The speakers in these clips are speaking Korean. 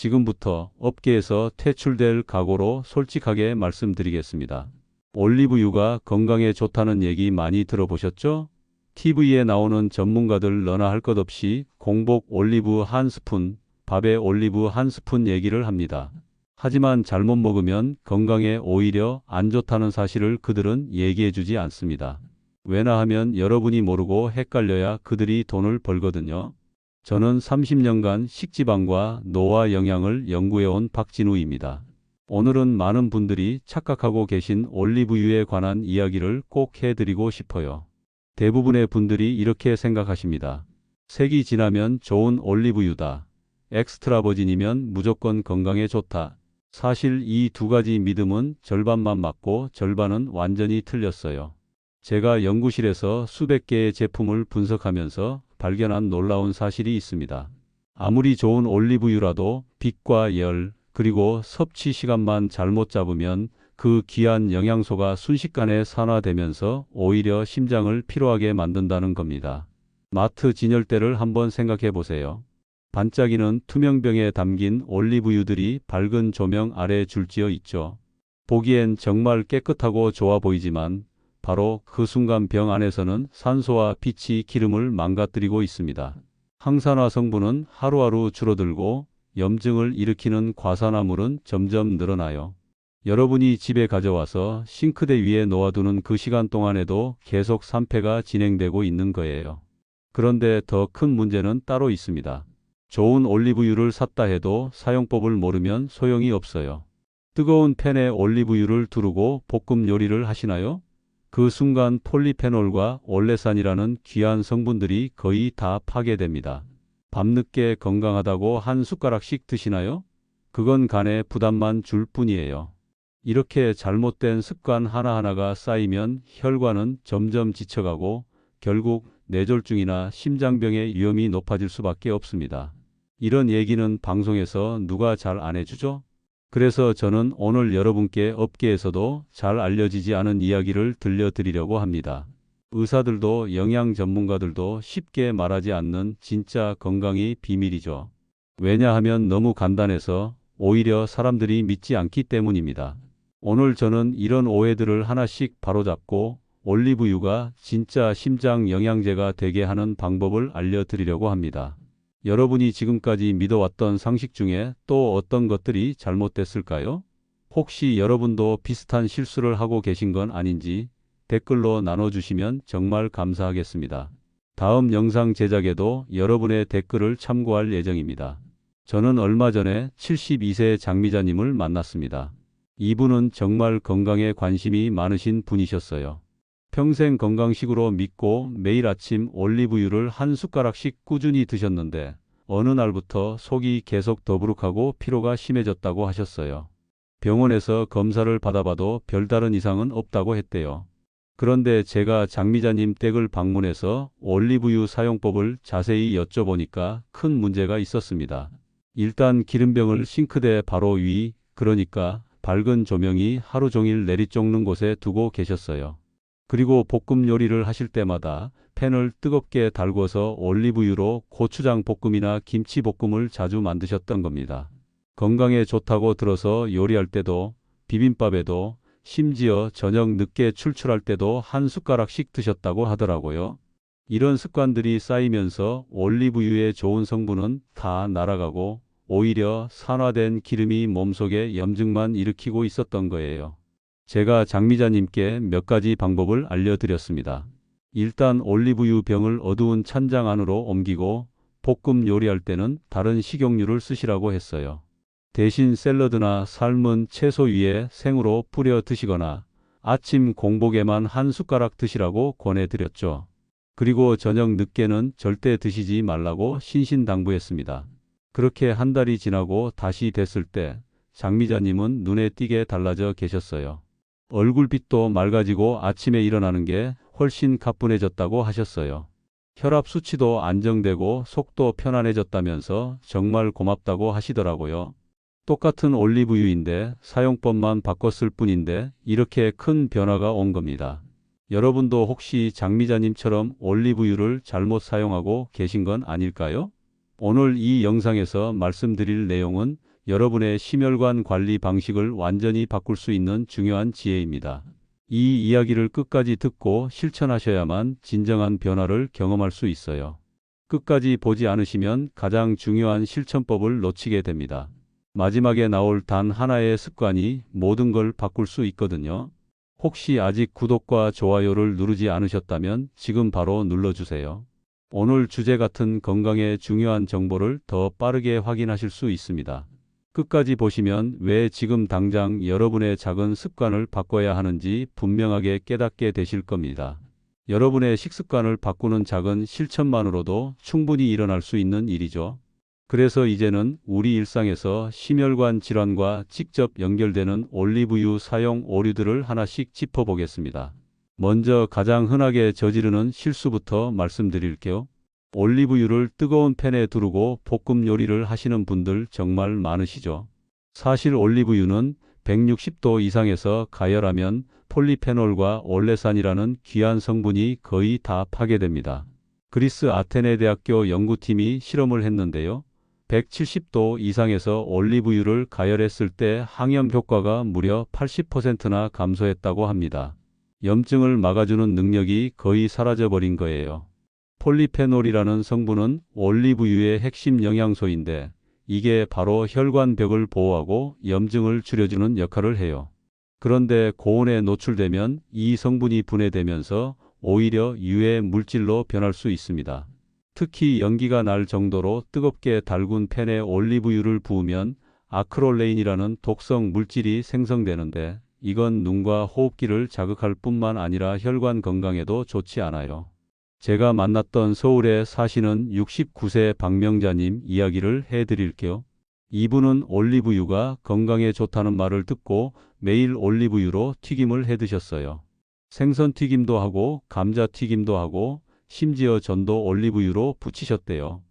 지금부터 업계에서 퇴출될 각오로 솔직하게 말씀드리겠습니다. 올리브유가 건강에 좋다는 얘기 많이 들어보셨죠? TV에 나오는 전문가들 너나 할 것 없이 공복 올리브 한 스푼, 밥에 올리브 한 스푼 얘기를 합니다. 하지만 잘못 먹으면 건강에 오히려 안 좋다는 사실을 그들은 얘기해주지 않습니다. 왜냐 하면 여러분이 모르고 헷갈려야 그들이 돈을 벌거든요. 저는 30년간 식지방과 노화 영양을 연구해온 박진우입니다. 오늘은 많은 분들이 착각하고 계신 올리브유에 관한 이야기를 꼭 해드리고 싶어요. 대부분의 분들이 이렇게 생각하십니다. 색이 진하면 좋은 올리브유다. 엑스트라 버진이면 무조건 건강에 좋다. 사실 이 두 가지 믿음은 절반만 맞고 절반은 완전히 틀렸어요. 제가 연구실에서 수백 개의 제품을 분석하면서 발견한 놀라운 사실이 있습니다. 아무리 좋은 올리브유라도 빛과 열, 그리고 섭취 시간만 잘못 잡으면 그 귀한 영양소가 순식간에 산화되면서 오히려 심장을 피로하게 만든다는 겁니다. 마트 진열대를 한번 생각해 보세요. 반짝이는 투명병에 담긴 올리브유들이 밝은 조명 아래 줄지어 있죠. 보기엔 정말 깨끗하고 좋아 보이지만 바로 그 순간 병 안에서는 산소와 빛이 기름을 망가뜨리고 있습니다. 항산화 성분은 하루하루 줄어들고 염증을 일으키는 과산화물은 점점 늘어나요. 여러분이 집에 가져와서 싱크대 위에 놓아두는 그 시간 동안에도 계속 산패가 진행되고 있는 거예요. 그런데 더 큰 문제는 따로 있습니다. 좋은 올리브유를 샀다 해도 사용법을 모르면 소용이 없어요. 뜨거운 팬에 올리브유를 두르고 볶음 요리를 하시나요? 그 순간 폴리페놀과 올레산이라는 귀한 성분들이 거의 다 파괴됩니다. 밤늦게 건강하다고 한 숟가락씩 드시나요? 그건 간에 부담만 줄 뿐이에요. 이렇게 잘못된 습관 하나하나가 쌓이면 혈관은 점점 지쳐가고 결국 뇌졸중이나 심장병의 위험이 높아질 수밖에 없습니다. 이런 얘기는 방송에서 누가 잘 안 해주죠? 그래서 저는 오늘 여러분께 업계에서도 잘 알려지지 않은 이야기를 들려드리려고 합니다. 의사들도 영양 전문가들도 쉽게 말하지 않는 진짜 건강의 비밀이죠. 왜냐하면 너무 간단해서 오히려 사람들이 믿지 않기 때문입니다. 오늘 저는 이런 오해들을 하나씩 바로잡고 올리브유가 진짜 심장 영양제가 되게 하는 방법을 알려드리려고 합니다. 여러분이 지금까지 믿어왔던 상식 중에 또 어떤 것들이 잘못됐을까요? 혹시 여러분도 비슷한 실수를 하고 계신 건 아닌지 댓글로 나눠주시면 정말 감사하겠습니다. 다음 영상 제작에도 여러분의 댓글을 참고할 예정입니다. 저는 얼마 전에 72세 장미자님을 만났습니다. 이분은 정말 건강에 관심이 많으신 분이셨어요. 평생 건강식으로 믿고 매일 아침 올리브유를 한 숟가락씩 꾸준히 드셨는데 어느 날부터 속이 계속 더부룩하고 피로가 심해졌다고 하셨어요. 병원에서 검사를 받아봐도 별다른 이상은 없다고 했대요. 그런데 제가 장미자님 댁을 방문해서 올리브유 사용법을 자세히 여쭤보니까 큰 문제가 있었습니다. 일단 기름병을 싱크대 바로 위, 그러니까 밝은 조명이 하루 종일 내리쫓는 곳에 두고 계셨어요. 그리고 볶음 요리를 하실 때마다 팬을 뜨겁게 달궈서 올리브유로 고추장 볶음이나 김치 볶음을 자주 만드셨던 겁니다. 건강에 좋다고 들어서 요리할 때도 비빔밥에도 심지어 저녁 늦게 출출할 때도 한 숟가락씩 드셨다고 하더라고요. 이런 습관들이 쌓이면서 올리브유의 좋은 성분은 다 날아가고 오히려 산화된 기름이 몸속에 염증만 일으키고 있었던 거예요. 제가 장미자님께 몇 가지 방법을 알려드렸습니다. 일단 올리브유 병을 어두운 찬장 안으로 옮기고 볶음 요리할 때는 다른 식용유를 쓰시라고 했어요. 대신 샐러드나 삶은 채소 위에 생으로 뿌려 드시거나 아침 공복에만 한 숟가락 드시라고 권해드렸죠. 그리고 저녁 늦게는 절대 드시지 말라고 신신당부했습니다. 그렇게 한 달이 지나고 다시 됐을 때 장미자님은 눈에 띄게 달라져 계셨어요. 얼굴빛도 맑아지고 아침에 일어나는 게 훨씬 가뿐해졌다고 하셨어요. 혈압 수치도 안정되고 속도 편안해졌다면서 정말 고맙다고 하시더라고요. 똑같은 올리브유인데 사용법만 바꿨을 뿐인데 이렇게 큰 변화가 온 겁니다. 여러분도 혹시 장미자님처럼 올리브유를 잘못 사용하고 계신 건 아닐까요? 오늘 이 영상에서 말씀드릴 내용은 여러분의 심혈관 관리 방식을 완전히 바꿀 수 있는 중요한 지혜입니다. 이 이야기를 끝까지 듣고 실천하셔야만 진정한 변화를 경험할 수 있어요. 끝까지 보지 않으시면 가장 중요한 실천법을 놓치게 됩니다. 마지막에 나올 단 하나의 습관이 모든 걸 바꿀 수 있거든요. 혹시 아직 구독과 좋아요를 누르지 않으셨다면 지금 바로 눌러주세요. 오늘 주제 같은 건강에 중요한 정보를 더 빠르게 확인하실 수 있습니다. 끝까지 보시면 왜 지금 당장 여러분의 작은 습관을 바꿔야 하는지 분명하게 깨닫게 되실 겁니다. 여러분의 식습관을 바꾸는 작은 실천만으로도 충분히 일어날 수 있는 일이죠. 그래서 이제는 우리 일상에서 심혈관 질환과 직접 연결되는 올리브유 사용 오류들을 하나씩 짚어보겠습니다. 먼저 가장 흔하게 저지르는 실수부터 말씀드릴게요. 올리브유를 뜨거운 팬에 두르고 볶음 요리를 하시는 분들 정말 많으시죠? 사실 올리브유는 160도 이상에서 가열하면 폴리페놀과 올레산이라는 귀한 성분이 거의 다 파괴됩니다. 그리스 아테네 대학교 연구팀이 실험을 했는데요. 170도 이상에서 올리브유를 가열했을 때 항염 효과가 무려 80%나 감소했다고 합니다. 염증을 막아주는 능력이 거의 사라져버린 거예요. 폴리페놀이라는 성분은 올리브유의 핵심 영양소인데 이게 바로 혈관벽을 보호하고 염증을 줄여주는 역할을 해요. 그런데 고온에 노출되면 이 성분이 분해되면서 오히려 유해 물질로 변할 수 있습니다. 특히 연기가 날 정도로 뜨겁게 달군 팬에 올리브유를 부으면 아크롤레인이라는 독성 물질이 생성되는데 이건 눈과 호흡기를 자극할 뿐만 아니라 혈관 건강에도 좋지 않아요. 제가 만났던 서울에 사시는 69세 박명자님 이야기를 해드릴게요. 이분은 올리브유가 건강에 좋다는 말을 듣고 매일 올리브유로 튀김을 해 드셨어요. 생선 튀김도 하고 감자 튀김도 하고 심지어 전도 올리브유로 부치셨대요.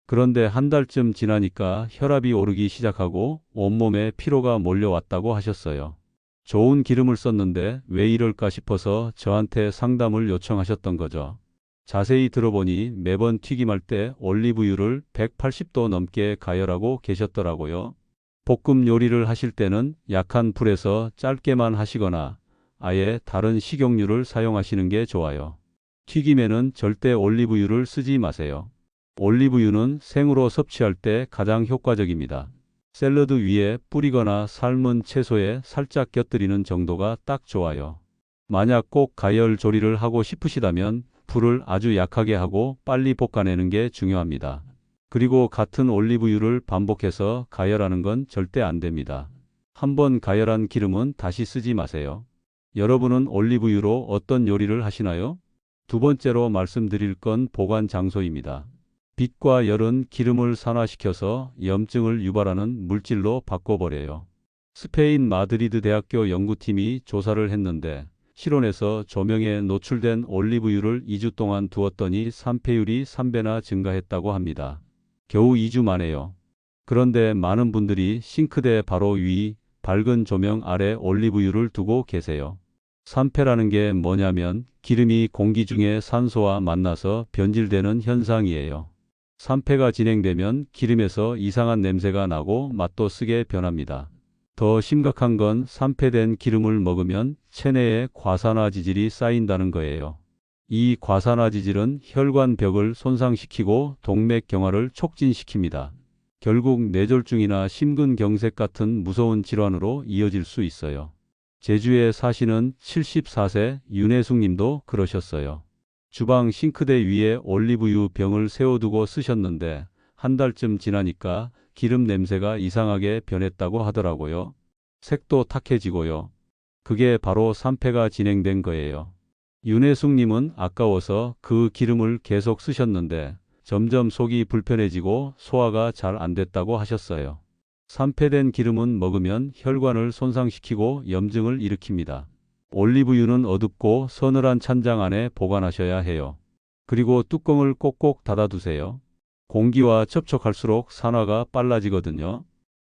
그런데 한 달쯤 지나니까 혈압이 오르기 시작하고 온몸에 피로가 몰려왔다고 하셨어요. 좋은 기름을 썼는데 왜 이럴까 싶어서 저한테 상담을 요청하셨던 거죠. 자세히 들어보니 매번 튀김할 때 올리브유를 180도 넘게 가열하고 계셨더라고요. 볶음 요리를 하실 때는 약한 불에서 짧게만 하시거나 아예 다른 식용유를 사용하시는 게 좋아요. 튀김에는 절대 올리브유를 쓰지 마세요. 올리브유는 생으로 섭취할 때 가장 효과적입니다. 샐러드 위에 뿌리거나 삶은 채소에 살짝 곁들이는 정도가 딱 좋아요. 만약 꼭 가열 조리를 하고 싶으시다면 불을 아주 약하게 하고 빨리 볶아내는 게 중요합니다. 그리고 같은 올리브유를 반복해서 가열하는 건 절대 안 됩니다. 한번 가열한 기름은 다시 쓰지 마세요. 여러분은 올리브유로 어떤 요리를 하시나요? 두 번째로 말씀드릴 건 보관 장소입니다. 빛과 열은 기름을 산화시켜서 염증을 유발하는 물질로 바꿔버려요. 스페인 마드리드 대학교 연구팀이 조사를 했는데 실온에서 조명에 노출된 올리브유를 2주 동안 두었더니 산패율이 3배나 증가했다고 합니다. 겨우 2주 만에요. 그런데 많은 분들이 싱크대 바로 위 밝은 조명 아래 올리브유를 두고 계세요. 산패라는 게 뭐냐면 기름이 공기 중에 산소와 만나서 변질되는 현상이에요. 산패가 진행되면 기름에서 이상한 냄새가 나고 맛도 쓰게 변합니다. 더 심각한 건 산패된 기름을 먹으면 체내에 과산화지질이 쌓인다는 거예요. 이 과산화지질은 혈관벽을 손상시키고 동맥경화를 촉진시킵니다. 결국 뇌졸중이나 심근경색 같은 무서운 질환으로 이어질 수 있어요. 제주에 사시는 74세 윤혜숙 님도 그러셨어요. 주방 싱크대 위에 올리브유 병을 세워두고 쓰셨는데 한 달쯤 지나니까 기름 냄새가 이상하게 변했다고 하더라고요. 색도 탁해지고요. 그게 바로 산패가 진행된 거예요. 윤혜숙님은 아까워서 그 기름을 계속 쓰셨는데 점점 속이 불편해지고 소화가 잘 안 됐다고 하셨어요. 산패된 기름은 먹으면 혈관을 손상시키고 염증을 일으킵니다. 올리브유는 어둡고 서늘한 찬장 안에 보관하셔야 해요. 그리고 뚜껑을 꼭꼭 닫아두세요. 공기와 접촉할수록 산화가 빨라지거든요.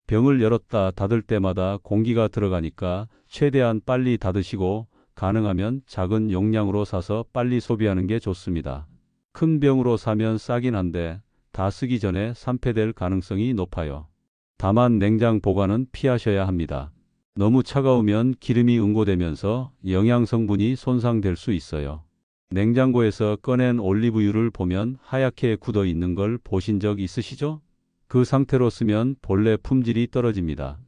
병을 열었다 닫을 때마다 공기가 들어가니까 최대한 빨리 닫으시고 가능하면 작은 용량으로 사서 빨리 소비하는 게 좋습니다. 큰 병으로 사면 싸긴 한데 다 쓰기 전에 산패될 가능성이 높아요. 다만 냉장 보관은 피하셔야 합니다. 너무 차가우면 기름이 응고되면서 영양 성분이 손상될 수 있어요. 냉장고에서 꺼낸 올리브유를 보면 하얗게 굳어 있는 걸 보신 적 있으시죠? 그 상태로 쓰면 본래 품질이 떨어집니다.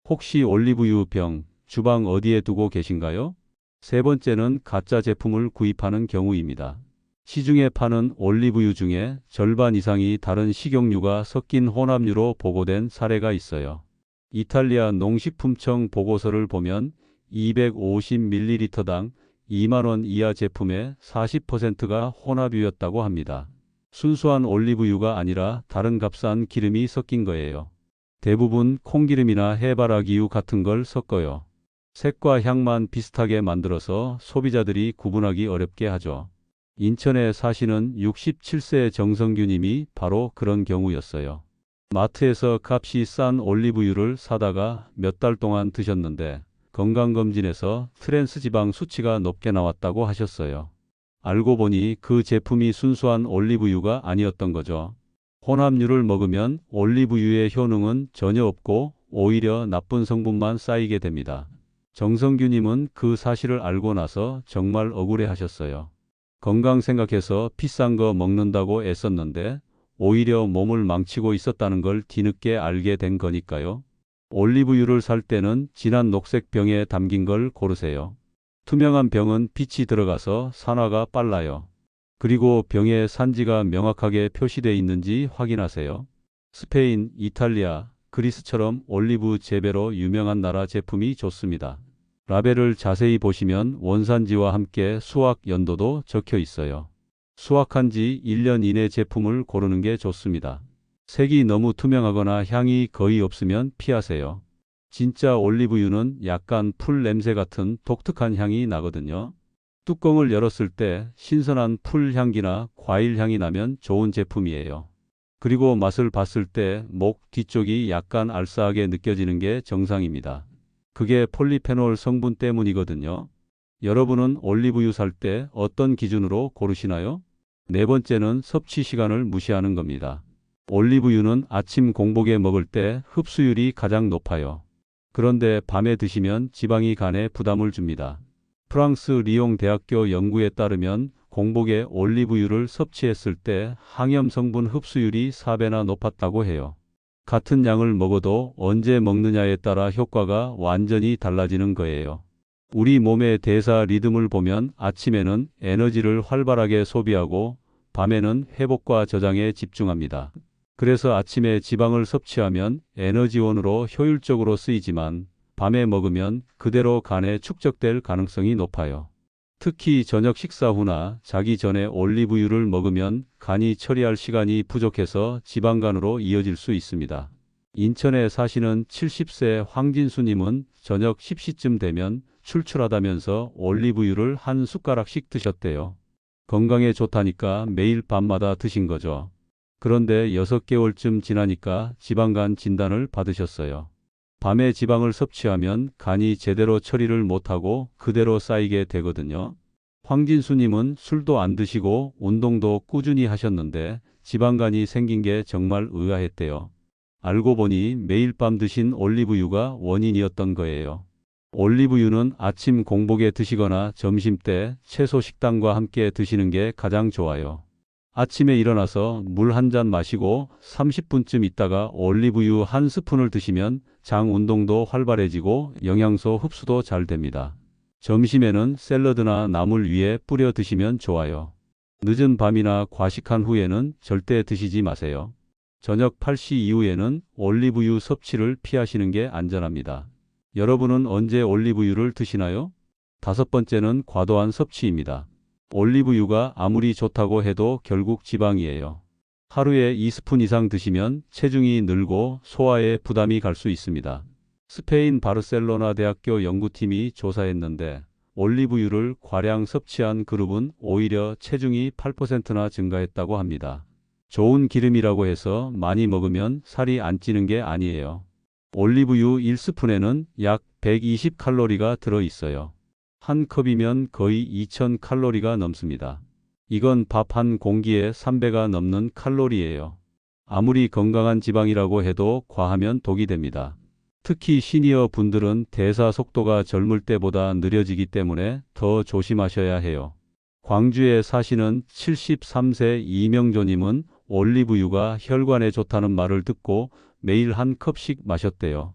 혹시 올리브유 병, 주방 어디에 두고 계신가요? 세 번째는 가짜 제품을 구입하는 경우입니다. 시중에 파는 올리브유 중에 절반 이상이 다른 식용유가 섞인 혼합유로 보고된 사례가 있어요. 이탈리아 농식품청 보고서를 보면 250ml당 2만 원 이하 제품의 40%가 혼합유였다고 합니다. 순수한 올리브유가 아니라 다른 값싼 기름이 섞인 거예요. 대부분 콩기름이나 해바라기유 같은 걸 섞어요. 색과 향만 비슷하게 만들어서 소비자들이 구분하기 어렵게 하죠. 인천에 사시는 67세 정성규 님이 바로 그런 경우였어요. 마트에서 값이 싼 올리브유를 사다가 몇 달 동안 드셨는데 건강검진에서 트랜스 지방 수치가 높게 나왔다고 하셨어요. 알고 보니 그 제품이 순수한 올리브유가 아니었던 거죠. 혼합유를 먹으면 올리브유의 효능은 전혀 없고 오히려 나쁜 성분만 쌓이게 됩니다. 정성규님은 그 사실을 알고 나서 정말 억울해 하셨어요. 건강 생각해서 비싼 거 먹는다고 애썼는데 오히려 몸을 망치고 있었다는 걸 뒤늦게 알게 된 거니까요. 올리브유를 살 때는 진한 녹색 병에 담긴 걸 고르세요. 투명한 병은 빛이 들어가서 산화가 빨라요. 그리고 병의 산지가 명확하게 표시되어 있는지 확인하세요. 스페인, 이탈리아, 그리스처럼 올리브 재배로 유명한 나라 제품이 좋습니다. 라벨을 자세히 보시면 원산지와 함께 수확 연도도 적혀 있어요. 수확한 지 1년 이내 제품을 고르는 게 좋습니다. 색이 너무 투명하거나 향이 거의 없으면 피하세요. 진짜 올리브유는 약간 풀 냄새 같은 독특한 향이 나거든요. 뚜껑을 열었을 때 신선한 풀 향기나 과일 향이 나면 좋은 제품이에요. 그리고 맛을 봤을 때 목 뒤쪽이 약간 알싸하게 느껴지는 게 정상입니다. 그게 폴리페놀 성분 때문이거든요. 여러분은 올리브유 살 때 어떤 기준으로 고르시나요? 네 번째는 섭취 시간을 무시하는 겁니다. 올리브유는 아침 공복에 먹을 때 흡수율이 가장 높아요. 그런데 밤에 드시면 지방이 간에 부담을 줍니다. 프랑스 리옹 대학교 연구에 따르면 공복에 올리브유를 섭취했을 때 항염 성분 흡수율이 4배나 높았다고 해요. 같은 양을 먹어도 언제 먹느냐에 따라 효과가 완전히 달라지는 거예요. 우리 몸의 대사 리듬을 보면 아침에는 에너지를 활발하게 소비하고 밤에는 회복과 저장에 집중합니다. 그래서 아침에 지방을 섭취하면 에너지원으로 효율적으로 쓰이지만 밤에 먹으면 그대로 간에 축적될 가능성이 높아요. 특히 저녁 식사 후나 자기 전에 올리브유를 먹으면 간이 처리할 시간이 부족해서 지방간으로 이어질 수 있습니다. 인천에 사시는 70세 황진수님은 저녁 10시쯤 되면 출출하다면서 올리브유를 한 숟가락씩 드셨대요. 건강에 좋다니까 매일 밤마다 드신 거죠. 그런데 6개월쯤 지나니까 지방간 진단을 받으셨어요. 밤에 지방을 섭취하면 간이 제대로 처리를 못하고 그대로 쌓이게 되거든요. 황진수님은 술도 안 드시고 운동도 꾸준히 하셨는데 지방간이 생긴 게 정말 의아했대요. 알고 보니 매일 밤 드신 올리브유가 원인이었던 거예요. 올리브유는 아침 공복에 드시거나 점심때 채소 식단과 함께 드시는 게 가장 좋아요. 아침에 일어나서 물 한 잔 마시고 30분쯤 있다가 올리브유 한 스푼을 드시면 장 운동도 활발해지고 영양소 흡수도 잘 됩니다. 점심에는 샐러드나 나물 위에 뿌려 드시면 좋아요. 늦은 밤이나 과식한 후에는 절대 드시지 마세요. 저녁 8시 이후에는 올리브유 섭취를 피하시는 게 안전합니다. 여러분은 언제 올리브유를 드시나요? 다섯 번째는 과도한 섭취입니다. 올리브유가 아무리 좋다고 해도 결국 지방이에요. 하루에 2스푼 이상 드시면 체중이 늘고 소화에 부담이 갈 수 있습니다. 스페인 바르셀로나 대학교 연구팀이 조사했는데 올리브유를 과량 섭취한 그룹은 오히려 체중이 8%나 증가했다고 합니다. 좋은 기름이라고 해서 많이 먹으면 살이 안 찌는 게 아니에요. 올리브유 1스푼에는 약 120칼로리가 들어 있어요. 한 컵이면 거의 2000칼로리가 넘습니다. 이건 밥 한 공기에 3배가 넘는 칼로리예요. 아무리 건강한 지방이라고 해도 과하면 독이 됩니다. 특히 시니어 분들은 대사 속도가 젊을 때보다 느려지기 때문에 더 조심하셔야 해요. 광주에 사시는 73세 이명조님은 올리브유가 혈관에 좋다는 말을 듣고 매일 한 컵씩 마셨대요.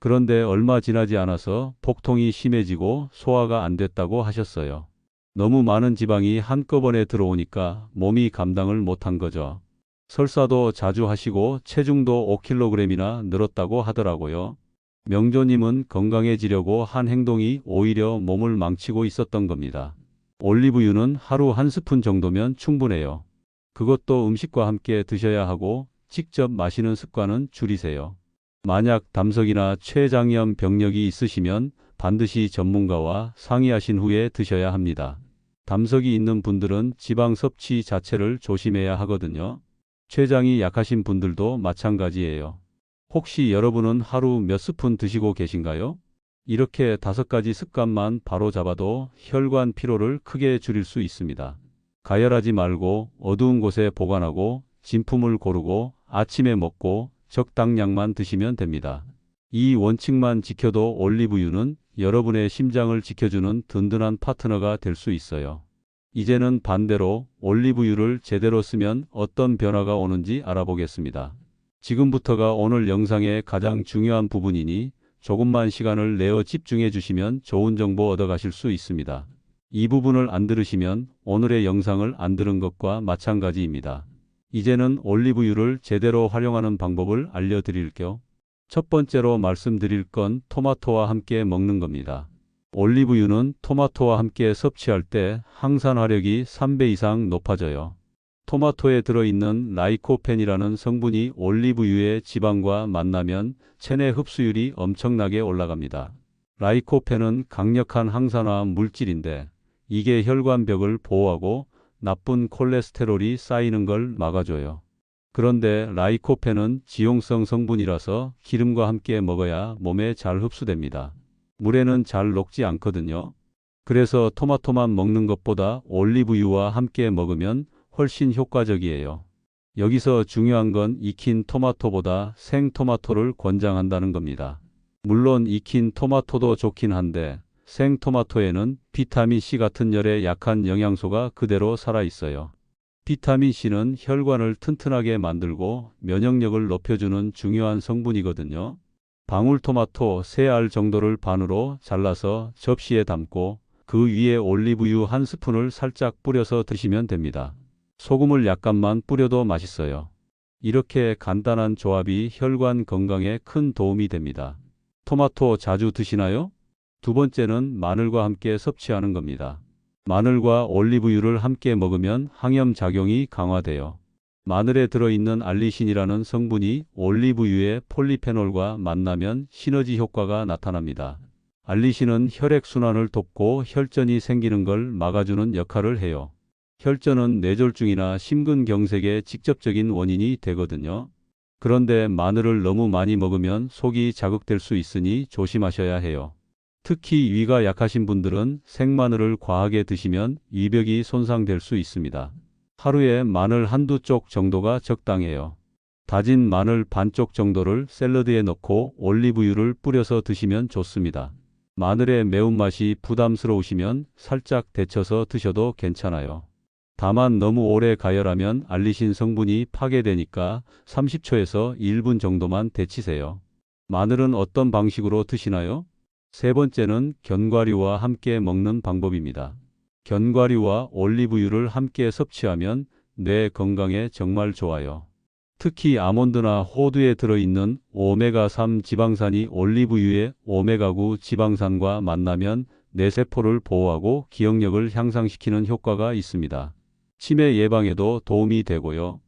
그런데 얼마 지나지 않아서 복통이 심해지고 소화가 안 됐다고 하셨어요. 너무 많은 지방이 한꺼번에 들어오니까 몸이 감당을 못한 거죠. 설사도 자주 하시고 체중도 5kg이나 늘었다고 하더라고요. 명조님은 건강해지려고 한 행동이 오히려 몸을 망치고 있었던 겁니다. 올리브유는 하루 한 스푼 정도면 충분해요. 그것도 음식과 함께 드셔야 하고 직접 마시는 습관은 줄이세요. 만약 담석이나 췌장염 병력이 있으시면 반드시 전문가와 상의하신 후에 드셔야 합니다. 담석이 있는 분들은 지방 섭취 자체를 조심해야 하거든요. 췌장이 약하신 분들도 마찬가지예요. 혹시 여러분은 하루 몇 스푼 드시고 계신가요? 이렇게 5가지 습관만 바로 잡아도 혈관 피로를 크게 줄일 수 있습니다. 가열하지 말고 어두운 곳에 보관하고 진품을 고르고 아침에 먹고 적당량만 드시면 됩니다. 이 원칙만 지켜도 올리브유는 여러분의 심장을 지켜주는 든든한 파트너가 될 수 있어요. 이제는 반대로 올리브유를 제대로 쓰면 어떤 변화가 오는지 알아보겠습니다. 지금부터가 오늘 영상의 가장 중요한 부분이니 조금만 시간을 내어 집중해 주시면 좋은 정보 얻어 가실 수 있습니다. 이 부분을 안 들으시면 오늘의 영상을 안 들은 것과 마찬가지입니다. 이제는 올리브유를 제대로 활용하는 방법을 알려드릴게요. 첫 번째로 말씀드릴 건 토마토와 함께 먹는 겁니다. 올리브유는 토마토와 함께 섭취할 때 항산화력이 3배 이상 높아져요. 토마토에 들어있는 라이코펜이라는 성분이 올리브유의 지방과 만나면 체내 흡수율이 엄청나게 올라갑니다. 라이코펜은 강력한 항산화 물질인데 이게 혈관벽을 보호하고 나쁜 콜레스테롤이 쌓이는 걸 막아줘요. 그런데 라이코펜은 지용성 성분이라서 기름과 함께 먹어야 몸에 잘 흡수됩니다. 물에는 잘 녹지 않거든요. 그래서 토마토만 먹는 것보다 올리브유와 함께 먹으면 훨씬 효과적이에요. 여기서 중요한 건 익힌 토마토보다 생토마토를 권장한다는 겁니다. 물론 익힌 토마토도 좋긴 한데 생토마토에는 비타민C 같은 열에 약한 영양소가 그대로 살아있어요. 비타민C는 혈관을 튼튼하게 만들고 면역력을 높여주는 중요한 성분이거든요. 방울토마토 3알 정도를 반으로 잘라서 접시에 담고 그 위에 올리브유 한 스푼을 살짝 뿌려서 드시면 됩니다. 소금을 약간만 뿌려도 맛있어요. 이렇게 간단한 조합이 혈관 건강에 큰 도움이 됩니다. 토마토 자주 드시나요? 두 번째는 마늘과 함께 섭취하는 겁니다. 마늘과 올리브유를 함께 먹으면 항염 작용이 강화돼요. 마늘에 들어있는 알리신이라는 성분이 올리브유의 폴리페놀과 만나면 시너지 효과가 나타납니다. 알리신은 혈액순환을 돕고 혈전이 생기는 걸 막아주는 역할을 해요. 혈전은 뇌졸중이나 심근경색의 직접적인 원인이 되거든요. 그런데 마늘을 너무 많이 먹으면 속이 자극될 수 있으니 조심하셔야 해요. 특히 위가 약하신 분들은 생마늘을 과하게 드시면 위벽이 손상될 수 있습니다. 하루에 마늘 한두 쪽 정도가 적당해요. 다진 마늘 반쪽 정도를 샐러드에 넣고 올리브유를 뿌려서 드시면 좋습니다. 마늘의 매운맛이 부담스러우시면 살짝 데쳐서 드셔도 괜찮아요. 다만 너무 오래 가열하면 알리신 성분이 파괴되니까 30초에서 1분 정도만 데치세요. 마늘은 어떤 방식으로 드시나요? 세 번째는 견과류와 함께 먹는 방법입니다. 견과류와 올리브유를 함께 섭취하면 뇌 건강에 정말 좋아요. 특히 아몬드나 호두에 들어있는 오메가3 지방산이 올리브유의 오메가9 지방산과 만나면 뇌세포를 보호하고 기억력을 향상시키는 효과가 있습니다. 치매 예방에도 도움이 되고요.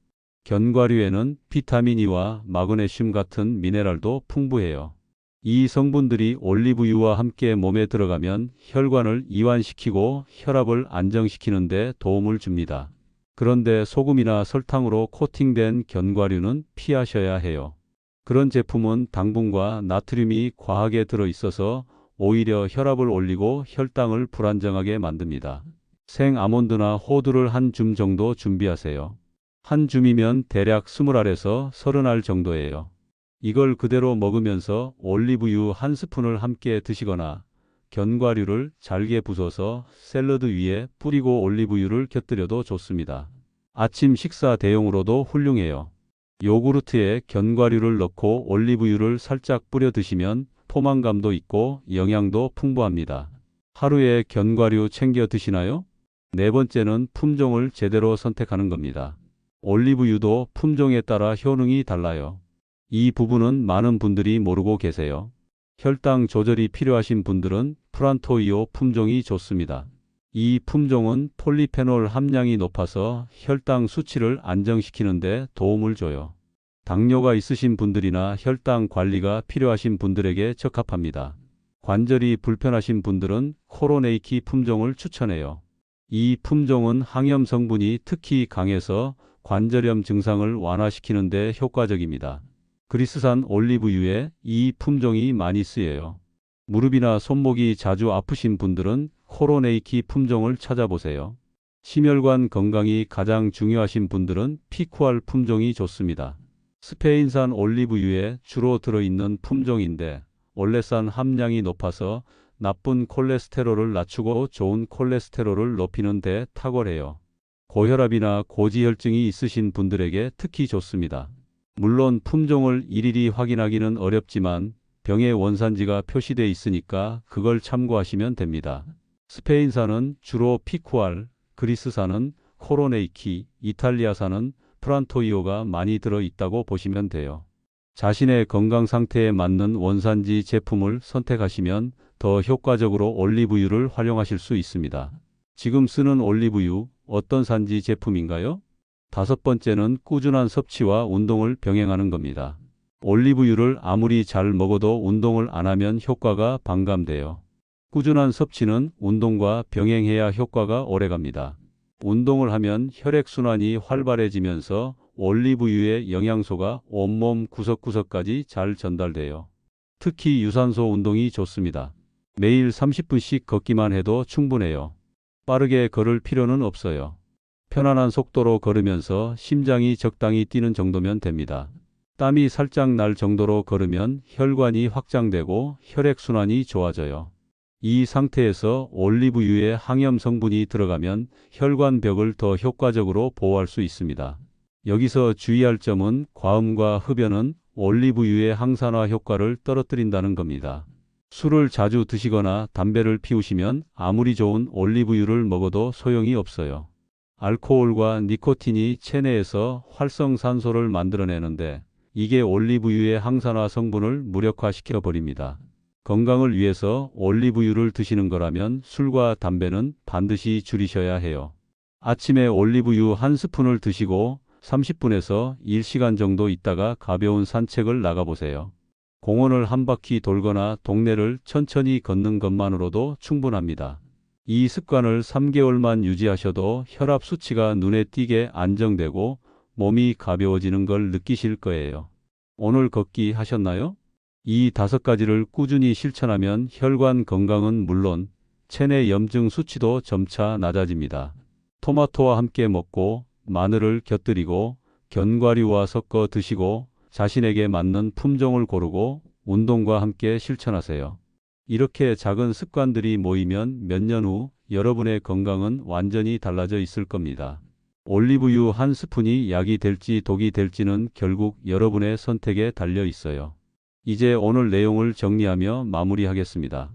견과류에는 비타민 E와 마그네슘 같은 미네랄도 풍부해요. 이 성분들이 올리브유와 함께 몸에 들어가면 혈관을 이완시키고 혈압을 안정시키는 데 도움을 줍니다. 그런데 소금이나 설탕으로 코팅된 견과류는 피하셔야 해요. 그런 제품은 당분과 나트륨이 과하게 들어있어서 오히려 혈압을 올리고 혈당을 불안정하게 만듭니다. 생 아몬드나 호두를 한 줌 정도 준비하세요. 한 줌이면 대략 20알에서 30알 정도예요. 이걸 그대로 먹으면서 올리브유 한 스푼을 함께 드시거나 견과류를 잘게 부숴서 샐러드 위에 뿌리고 올리브유를 곁들여도 좋습니다. 아침 식사 대용으로도 훌륭해요. 요구르트에 견과류를 넣고 올리브유를 살짝 뿌려 드시면 포만감도 있고 영양도 풍부합니다. 하루에 견과류 챙겨 드시나요? 네 번째는 품종을 제대로 선택하는 겁니다. 올리브유도 품종에 따라 효능이 달라요. 이 부분은 많은 분들이 모르고 계세요. 혈당 조절이 필요하신 분들은 프란토이오 품종이 좋습니다. 이 품종은 폴리페놀 함량이 높아서 혈당 수치를 안정시키는 데 도움을 줘요. 당뇨가 있으신 분들이나 혈당 관리가 필요하신 분들에게 적합합니다. 관절이 불편하신 분들은 코로네이키 품종을 추천해요. 이 품종은 항염 성분이 특히 강해서 관절염 증상을 완화시키는 데 효과적입니다. 그리스산 올리브유에 이 품종이 많이 쓰여요. 무릎이나 손목이 자주 아프신 분들은 코로네이키 품종을 찾아보세요. 심혈관 건강이 가장 중요하신 분들은 피쿠알 품종이 좋습니다. 스페인산 올리브유에 주로 들어있는 품종인데 올레산 함량이 높아서 나쁜 콜레스테롤을 낮추고 좋은 콜레스테롤을 높이는 데 탁월해요. 고혈압이나 고지혈증이 있으신 분들에게 특히 좋습니다. 물론 품종을 일일이 확인하기는 어렵지만 병의 원산지가 표시되어 있으니까 그걸 참고하시면 됩니다. 스페인산은 주로 피쿠알, 그리스산은 코로네이키, 이탈리아산은 프란토이오가 많이 들어 있다고 보시면 돼요. 자신의 건강 상태에 맞는 원산지 제품을 선택하시면 더 효과적으로 올리브유를 활용하실 수 있습니다. 지금 쓰는 올리브유 어떤 산지 제품인가요? 다섯 번째는 꾸준한 섭취와 운동을 병행하는 겁니다. 올리브유를 아무리 잘 먹어도 운동을 안 하면 효과가 반감돼요. 꾸준한 섭취는 운동과 병행해야 효과가 오래갑니다. 운동을 하면 혈액순환이 활발해지면서 올리브유의 영양소가 온몸 구석구석까지 잘 전달돼요. 특히 유산소 운동이 좋습니다. 매일 30분씩 걷기만 해도 충분해요. 빠르게 걸을 필요는 없어요. 편안한 속도로 걸으면서 심장이 적당히 뛰는 정도면 됩니다. 땀이 살짝 날 정도로 걸으면 혈관이 확장되고 혈액순환이 좋아져요. 이 상태에서 올리브유에 항염 성분이 들어가면 혈관벽을 더 효과적으로 보호할 수 있습니다. 여기서 주의할 점은 과음과 흡연은 올리브유의 항산화 효과를 떨어뜨린다는 겁니다. 술을 자주 드시거나 담배를 피우시면 아무리 좋은 올리브유를 먹어도 소용이 없어요. 알코올과 니코틴이 체내에서 활성산소를 만들어내는데 이게 올리브유의 항산화 성분을 무력화시켜 버립니다. 건강을 위해서 올리브유를 드시는 거라면 술과 담배는 반드시 줄이셔야 해요. 아침에 올리브유 한 스푼을 드시고 30분에서 1시간 정도 있다가 가벼운 산책을 나가보세요. 공원을 한 바퀴 돌거나 동네를 천천히 걷는 것만으로도 충분합니다. 이 습관을 3개월만 유지하셔도 혈압 수치가 눈에 띄게 안정되고 몸이 가벼워지는 걸 느끼실 거예요. 오늘 걷기 하셨나요? 이 5가지를 꾸준히 실천하면 혈관 건강은 물론 체내 염증 수치도 점차 낮아집니다. 토마토와 함께 먹고 마늘을 곁들이고 견과류와 섞어 드시고 자신에게 맞는 품종을 고르고 운동과 함께 실천하세요. 이렇게 작은 습관들이 모이면 몇 년 후 여러분의 건강은 완전히 달라져 있을 겁니다. 올리브유 한 스푼이 약이 될지 독이 될지는 결국 여러분의 선택에 달려 있어요. 이제 오늘 내용을 정리하며 마무리하겠습니다.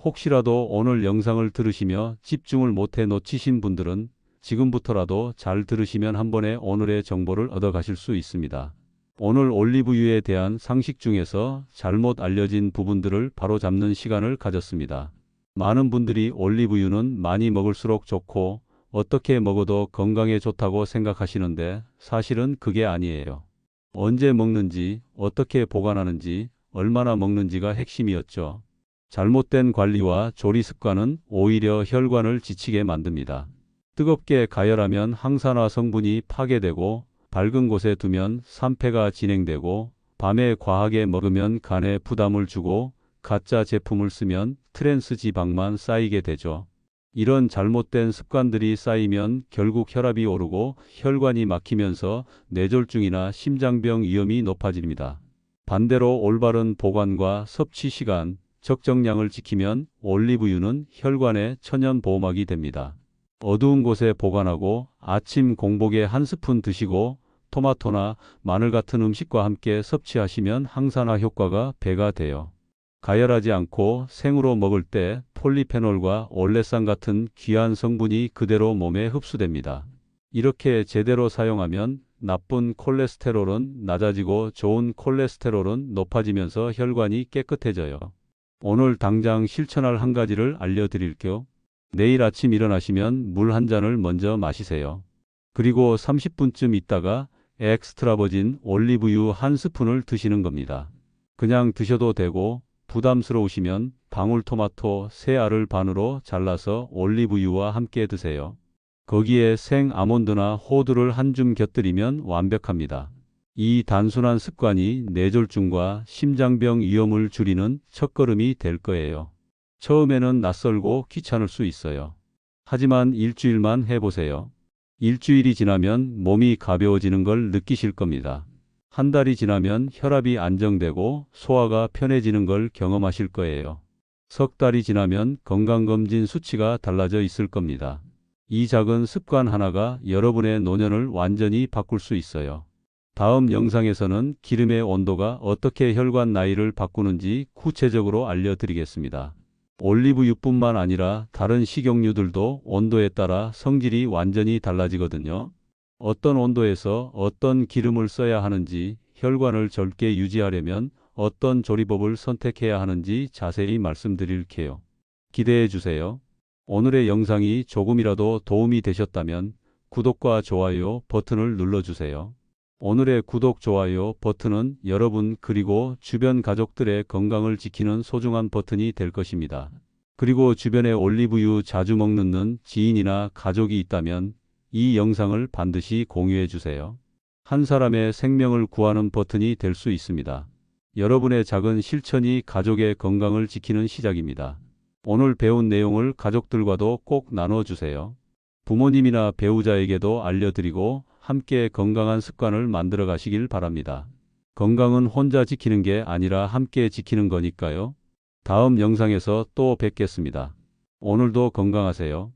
혹시라도 오늘 영상을 들으시며 집중을 못해 놓치신 분들은 지금부터라도 잘 들으시면 한 번에 오늘의 정보를 얻어 가실 수 있습니다. 오늘 올리브유에 대한 상식 중에서 잘못 알려진 부분들을 바로잡는 시간을 가졌습니다. 많은 분들이 올리브유는 많이 먹을수록 좋고 어떻게 먹어도 건강에 좋다고 생각하시는데 사실은 그게 아니에요. 언제 먹는지, 어떻게 보관하는지, 얼마나 먹는지가 핵심이었죠. 잘못된 관리와 조리 습관은 오히려 혈관을 지치게 만듭니다. 뜨겁게 가열하면 항산화 성분이 파괴되고 밝은 곳에 두면 산패가 진행되고 밤에 과하게 먹으면 간에 부담을 주고 가짜 제품을 쓰면 트랜스 지방만 쌓이게 되죠. 이런 잘못된 습관들이 쌓이면 결국 혈압이 오르고 혈관이 막히면서 뇌졸중이나 심장병 위험이 높아집니다. 반대로 올바른 보관과 섭취 시간, 적정량을 지키면 올리브유는 혈관의 천연 보호막이 됩니다. 어두운 곳에 보관하고 아침 공복에 한 스푼 드시고 토마토나 마늘 같은 음식과 함께 섭취하시면 항산화 효과가 배가 돼요. 가열하지 않고 생으로 먹을 때 폴리페놀과 올레산 같은 귀한 성분이 그대로 몸에 흡수됩니다. 이렇게 제대로 사용하면 나쁜 콜레스테롤은 낮아지고 좋은 콜레스테롤은 높아지면서 혈관이 깨끗해져요. 오늘 당장 실천할 한 가지를 알려드릴게요. 내일 아침 일어나시면 물 한 잔을 먼저 마시세요. 그리고 30분쯤 있다가 엑스트라 버진 올리브유 한 스푼을 드시는 겁니다. 그냥 드셔도 되고 부담스러우시면 방울토마토 3알을 반으로 잘라서 올리브유와 함께 드세요. 거기에 생 아몬드나 호두를 한 줌 곁들이면 완벽합니다. 이 단순한 습관이 뇌졸중과 심장병 위험을 줄이는 첫걸음이 될 거예요. 처음에는 낯설고 귀찮을 수 있어요. 하지만 일주일만 해보세요. 일주일이 지나면 몸이 가벼워지는 걸 느끼실 겁니다. 한 달이 지나면 혈압이 안정되고 소화가 편해지는 걸 경험하실 거예요. 석 달이 지나면 건강검진 수치가 달라져 있을 겁니다. 이 작은 습관 하나가 여러분의 노년을 완전히 바꿀 수 있어요. 다음 영상에서는 기름의 온도가 어떻게 혈관 나이를 바꾸는지 구체적으로 알려드리겠습니다. 올리브유뿐만 아니라 다른 식용유들도 온도에 따라 성질이 완전히 달라지거든요. 어떤 온도에서 어떤 기름을 써야 하는지, 혈관을 젊게 유지하려면 어떤 조리법을 선택해야 하는지 자세히 말씀드릴게요. 기대해 주세요. 오늘의 영상이 조금이라도 도움이 되셨다면 구독과 좋아요 버튼을 눌러주세요. 오늘의 구독, 좋아요 버튼은 여러분 그리고 주변 가족들의 건강을 지키는 소중한 버튼이 될 것입니다. 그리고 주변에 올리브유 자주 먹는 지인이나 가족이 있다면 이 영상을 반드시 공유해 주세요. 한 사람의 생명을 구하는 버튼이 될 수 있습니다. 여러분의 작은 실천이 가족의 건강을 지키는 시작입니다. 오늘 배운 내용을 가족들과도 꼭 나눠주세요. 부모님이나 배우자에게도 알려드리고 함께 건강한 습관을 만들어 가시길 바랍니다. 건강은 혼자 지키는 게 아니라 함께 지키는 거니까요. 다음 영상에서 또 뵙겠습니다. 오늘도 건강하세요.